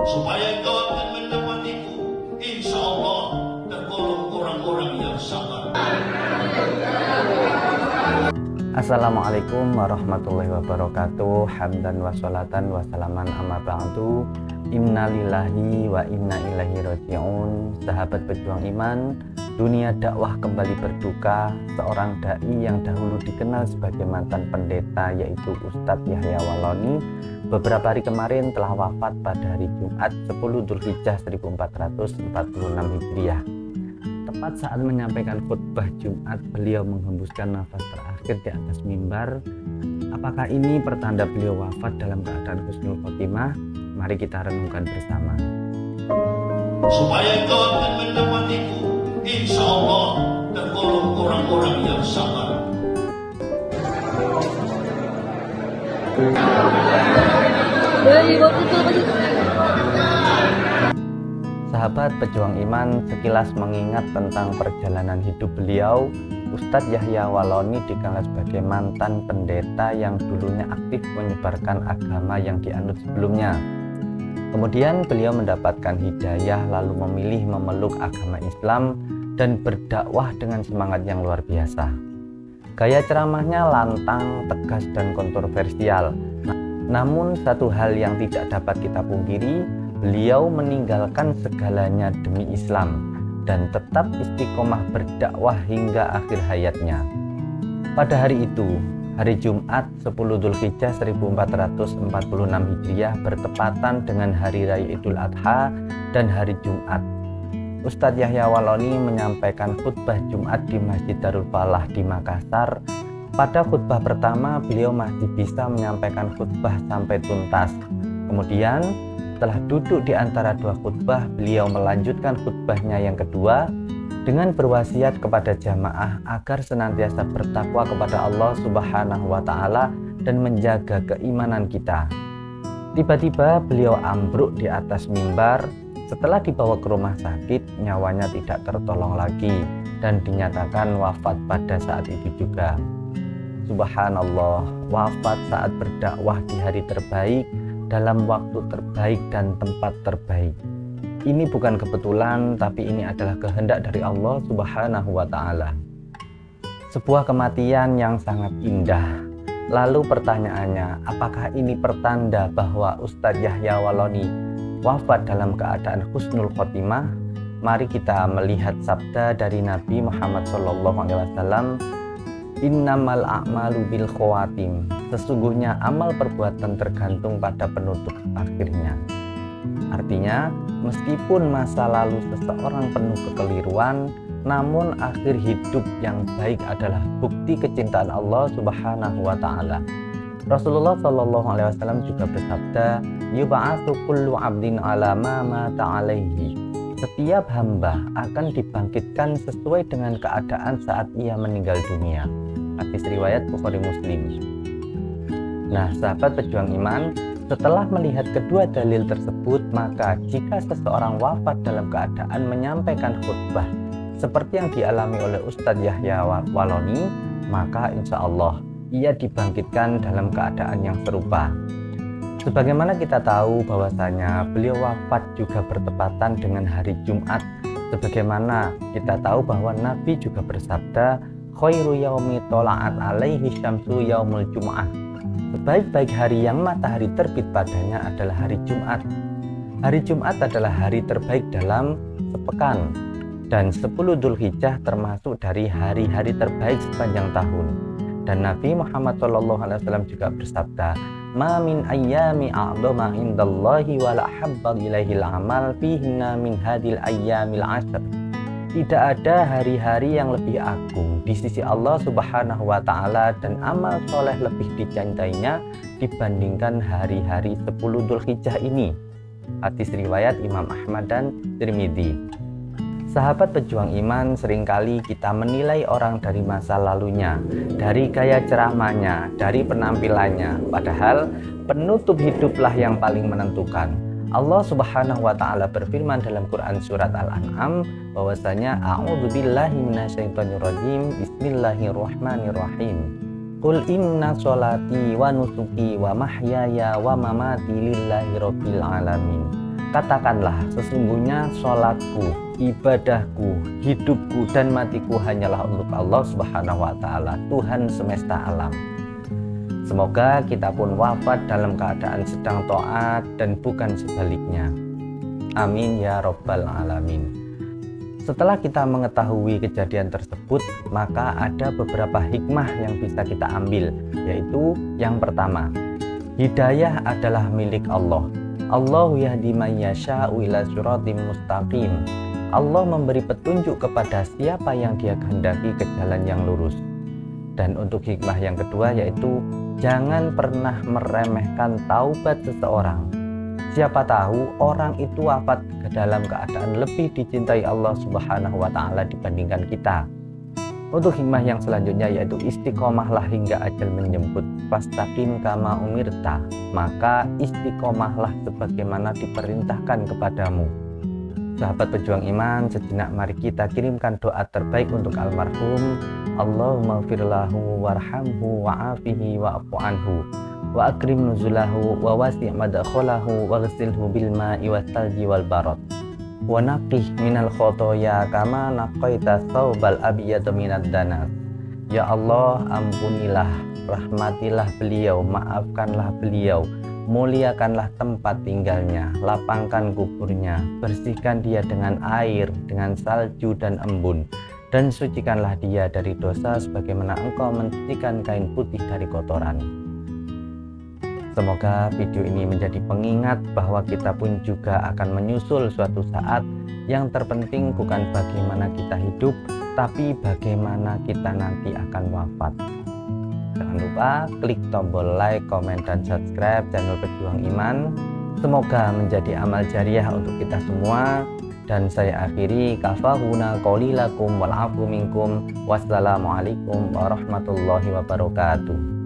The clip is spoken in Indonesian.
supaya engkau akan mendapatiku, insya Allah tergolong orang-orang yang sabar. Assalamualaikum warahmatullahi wabarakatuh. Hamdan wa sholatan wa salaman amma ba'du. Innalillahi wa inna ilaihi raji'un. Sahabat pejuang iman, dunia dakwah kembali berduka. Seorang dai yang dahulu dikenal sebagai mantan pendeta, yaitu Ustadz Yahya Wahloni, beberapa hari kemarin telah wafat pada hari Jumat 10 Dzulhijjah 1446 Hijriah. Tepat saat menyampaikan khutbah Jumat, beliau menghembuskan nafas terakhir di atas mimbar. Apakah ini pertanda beliau wafat dalam keadaan husnul khotimah? Mari kita renungkan bersama. Supaya engkau akan mendapatiku, insya Allah tergolong orang-orang yang sabar. Sahabat pejuang iman, sekilas mengingat tentang perjalanan hidup beliau, Ustadz Yahya Wahloni dikenal sebagai mantan pendeta yang dulunya aktif menyebarkan agama yang dianut sebelumnya. Kemudian beliau mendapatkan hidayah lalu memilih memeluk agama Islam dan berdakwah dengan semangat yang luar biasa. Gaya ceramahnya lantang, tegas, dan kontroversial. Namun satu hal yang tidak dapat kita pungkiri, beliau meninggalkan segalanya demi Islam dan tetap istiqomah berdakwah hingga akhir hayatnya. Pada hari itu, hari Jumat 10 Dzulhijjah 1446 Hijriah bertepatan dengan hari raya Idul Adha dan hari Jumat. Ustadz Yahya Wahloni menyampaikan khutbah Jumat di Masjid Darul Falah di Makassar. Pada khutbah pertama, beliau masih bisa menyampaikan khutbah sampai tuntas. Kemudian, setelah duduk di antara dua khutbah, beliau melanjutkan khutbahnya yang kedua dengan berwasiat kepada jamaah agar senantiasa bertakwa kepada Allah Subhanahu wa Ta'ala dan menjaga keimanan kita. Tiba-tiba beliau ambruk di atas mimbar. Setelah dibawa ke rumah sakit, nyawanya tidak tertolong lagi dan dinyatakan wafat pada saat itu juga. Subhanallah, wafat saat berdakwah di hari terbaik, dalam waktu terbaik dan tempat terbaik. Ini bukan kebetulan, tapi ini adalah kehendak dari Allah Subhanahu wa Ta'ala. Sebuah kematian yang sangat indah. Lalu pertanyaannya, apakah ini pertanda bahwa Ustadz Yahya Wahloni wafat dalam keadaan husnul khotimah? Mari kita melihat sabda dari Nabi Muhammad SAW. Innamal a'malu bil khawatim. Sesungguhnya amal perbuatan tergantung pada penutup akhirnya. Artinya, meskipun masa lalu seseorang penuh kekeliruan, namun akhir hidup yang baik adalah bukti kecintaan Allah Subhanahu wa Ta'ala. Rasulullah SAW juga bersabda, yub'atsu kullu 'abdin 'ala ma mata 'alaihi. Setiap hamba akan dibangkitkan sesuai dengan keadaan saat ia meninggal dunia. Hadis riwayat Bukhari Muslim. Nah, sahabat pejuang iman, setelah melihat kedua dalil tersebut, maka jika seseorang wafat dalam keadaan menyampaikan khutbah seperti yang dialami oleh Ustadz Yahya Wahloni, maka insya Allah ia dibangkitkan dalam keadaan yang serupa. Sebagaimana kita tahu bahwasanya beliau wafat juga bertepatan dengan hari Jumat. Sebagaimana kita tahu bahwa Nabi juga bersabda, khairu yaumi tola'at alaihi syamsu yaumul jum'ah. Sebaik-baik hari yang matahari terbit padanya adalah hari Jumat. Hari Jumat adalah hari terbaik dalam sepekan. Dan 10 Dzulhijjah termasuk dari hari-hari terbaik sepanjang tahun. Dan Nabi Muhammad SAW juga bersabda, ma min ayyami a'dhama indallahi wa la habba ilaihil amal fihinna min hadil ayyamil ashr. Tidak ada hari-hari yang lebih agung di sisi Allah Subhanahu wa Ta'ala dan amal soleh lebih dicintainya dibandingkan hari-hari 10 Dzulhijjah ini. Hadis riwayat Imam Ahmad dan Tirmidzi. Sahabat pejuang iman, seringkali kita menilai orang dari masa lalunya, dari gaya ceramahnya, dari penampilannya. Padahal penutup hiduplah yang paling menentukan. Allah Subhanahu wa Ta'ala berfirman dalam Quran surat Al-An'am bahwasanya a'udzubillahi minasyaitonirrajim, bismillahirrahmanirrahim. Qul inna sholati wa nusuki wa mahyaya wa mamati lillahi rabbil alamin. Katakanlah, sesungguhnya sholatku, ibadahku, hidupku, dan matiku hanyalah untuk Allah Subhanahu wa Ta'ala, Tuhan semesta alam. Semoga kita pun wafat dalam keadaan sedang taat dan bukan sebaliknya. Amin ya Rabbal Alamin. Setelah kita mengetahui kejadian tersebut, maka ada beberapa hikmah yang bisa kita ambil, yaitu yang pertama, hidayah adalah milik Allah. Allahu yahdi man yasha'u ila siratim mustaqim. Allah memberi petunjuk kepada siapa yang Dia kehendaki ke jalan yang lurus. Dan untuk hikmah yang kedua yaitu jangan pernah meremehkan taubat seseorang. Siapa tahu orang itu wafat ke dalam keadaan lebih dicintai Allah Subhanahu wa Ta'ala dibandingkan kita. Untuk hikmah yang selanjutnya yaitu istiqomahlah hingga ajal menjemput. Fastaqim kama umirta, maka istiqomahlah sebagaimana diperintahkan kepadamu. Sahabat pejuang iman, sejenak mari kita kirimkan doa terbaik untuk almarhum. Allahumma firlahu warhamhu wa'afihi wa'afu anhu wa akrim nuzulahu wa wasi' madakholahu wa ghasilhu bil ma'i wassalji wal barad wa naqih minal khotoya kama naqaita thawbal abyad minad danas. Ya Allah, ampunilah, rahmatilah beliau, maafkanlah beliau, muliakanlah tempat tinggalnya, lapangkan kuburnya, bersihkan dia dengan air, dengan salju dan embun, dan sucikanlah dia dari dosa sebagaimana engkau mensucikan kain putih dari kotoran. Semoga video ini menjadi pengingat bahwa kita pun juga akan menyusul suatu saat. Yang terpenting bukan bagaimana kita hidup, tapi bagaimana kita nanti akan wafat. Jangan lupa klik tombol like, komen, dan subscribe channel Pejuang Iman. Semoga menjadi amal jariah untuk kita semua. Dan saya akhiri, kafahuna qawli lakum wal afu minkum. Wassalamualaikum warahmatullahi wabarakatuh.